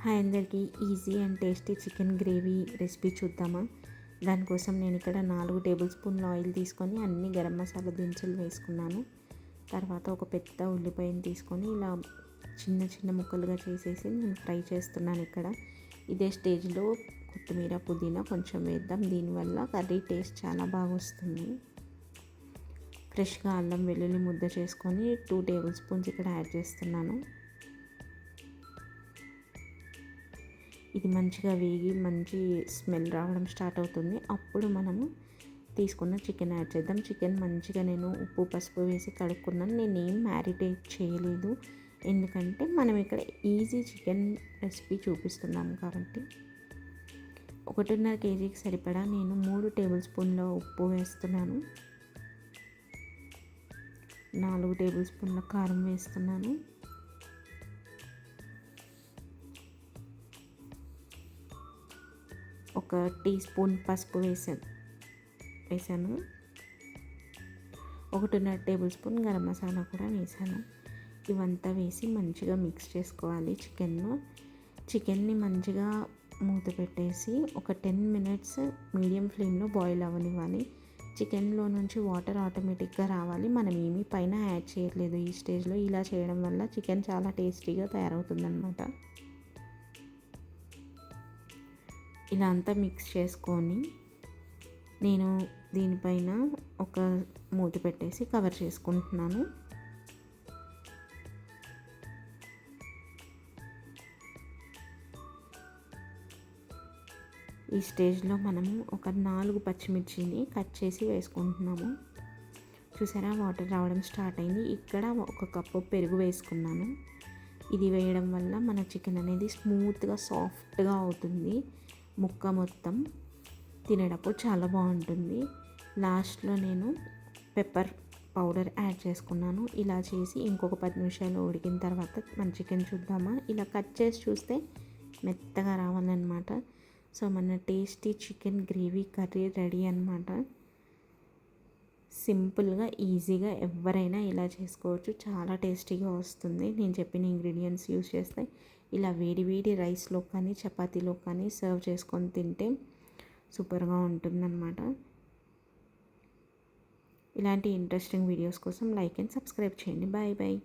Hi అందరికీ, easy and tasty chicken gravy recipe చూద్దామా. దానికోసం నేను ఇక్కడ 4 టేబుల్ స్పూన్ల ఆయిల్ తీసుకొని అన్ని గరం మసాలా దినుసులు వేసుకున్నాను. తర్వాత ఒక పెద్ద ఉల్లిపాయను తీసుకొని ఇలా చిన్న చిన్న ముక్కలుగా చేసేసి నేను ఫ్రై చేస్తున్నాను. ఇక్కడ ఇదే స్టేజ్లో కొత్తిమీర పుదీనా కొంచెం వేద్దాం. దీనివల్ల కర్రీ టేస్ట్ చాలా బాగా వస్తుంది. ఫ్రెష్గా అల్లం వెల్లుల్లి ముద్ద చేసుకొని 2 టేబుల్ స్పూన్స్ ఇక్కడ యాడ్ చేస్తున్నాను. ఇది మంచిగా వేగి మంచి స్మెల్ రావడం స్టార్ట్ అవుతుంది. అప్పుడు మనము తీసుకున్న చికెన్ యాడ్ చేద్దాం. చికెన్ మంచిగా నేను ఉప్పు పసుపు వేసి కడుక్కున్నాను. నేనేం మ్యారినేట్ చేయలేదు, ఎందుకంటే మనం ఇక్కడ ఈజీ చికెన్ రెసిపీ చూపిస్తున్నాము కాబట్టి. 1.5 కేజీకి సరిపడా నేను 3 టేబుల్ స్పూన్ల ఉప్పు వేస్తున్నాను. 4 టేబుల్ స్పూన్ల కారం వేస్తున్నాను. ఒక టీ స్పూన్ పసుపు వేసాను. 1.5 టేబుల్ స్పూన్ గరం మసాలా కూడా వేసాను. ఇవంతా వేసి మంచిగా మిక్స్ చేసుకోవాలి. చికెన్ని మంచిగా మూత పెట్టేసి ఒక 10 మినిట్స్ మీడియం ఫ్లేమ్లో బాయిల్ అవ్వనివ్వాలి. చికెన్లో నుంచి వాటర్ ఆటోమేటిక్గా రావాలి. మనం ఏమీ పైన యాడ్ చేయట్లేదు ఈ స్టేజ్లో. ఇలా చేయడం వల్ల చికెన్ చాలా టేస్టీగా తయారవుతుందన్నమాట. ఇలా అంతా మిక్స్ చేసుకొని నేను దీనిపైన ఒక మూత పెట్టేసి కవర్ చేసుకుంటున్నాను. ఈ స్టేజ్లో మనము ఒక 4 పచ్చిమిర్చిని కట్ చేసి వేసుకుంటున్నాము. చూసారా, వాటర్ రావడం స్టార్ట్ అయింది. ఇక్కడ 1 కప్పు పెరుగు వేసుకున్నాను. ఇది వేయడం వల్ల మన చికెన్ అనేది స్మూత్గా సాఫ్ట్గా అవుతుంది. ముక్క మొత్తం తినేటప్పుడు చాలా బాగుంటుంది. లాస్ట్లో నేను పెప్పర్ పౌడర్ యాడ్ చేసుకున్నాను. ఇలా చేసి ఇంకొక 10 నిమిషాలు ఉడికిన తర్వాత మన చికెన్ చూద్దామా. ఇలా కట్ చేసి చూస్తే మెత్తగా రావాలన్నమాట. సో మన tasty chicken gravy curry ready అన్నమాట. సింపుల్గా ఈజీగా ఎవరైనా ఇలా చేసుకోవచ్చు. చాలా టేస్టీగా వస్తుంది. నేను చెప్పిన ఇంగ్రీడియంట్స్ యూస్ చేస్తే ఇలా వేడి వేడి రైస్లో కానీ చపాతీలో కానీ సర్వ్ చేసుకొని తింటే సూపర్గా ఉంటుందన్నమాట. ఇలాంటి ఇంట్రెస్టింగ్ వీడియోస్ కోసం లైక్ అండ్ సబ్స్క్రైబ్ చేయండి. Bye bye.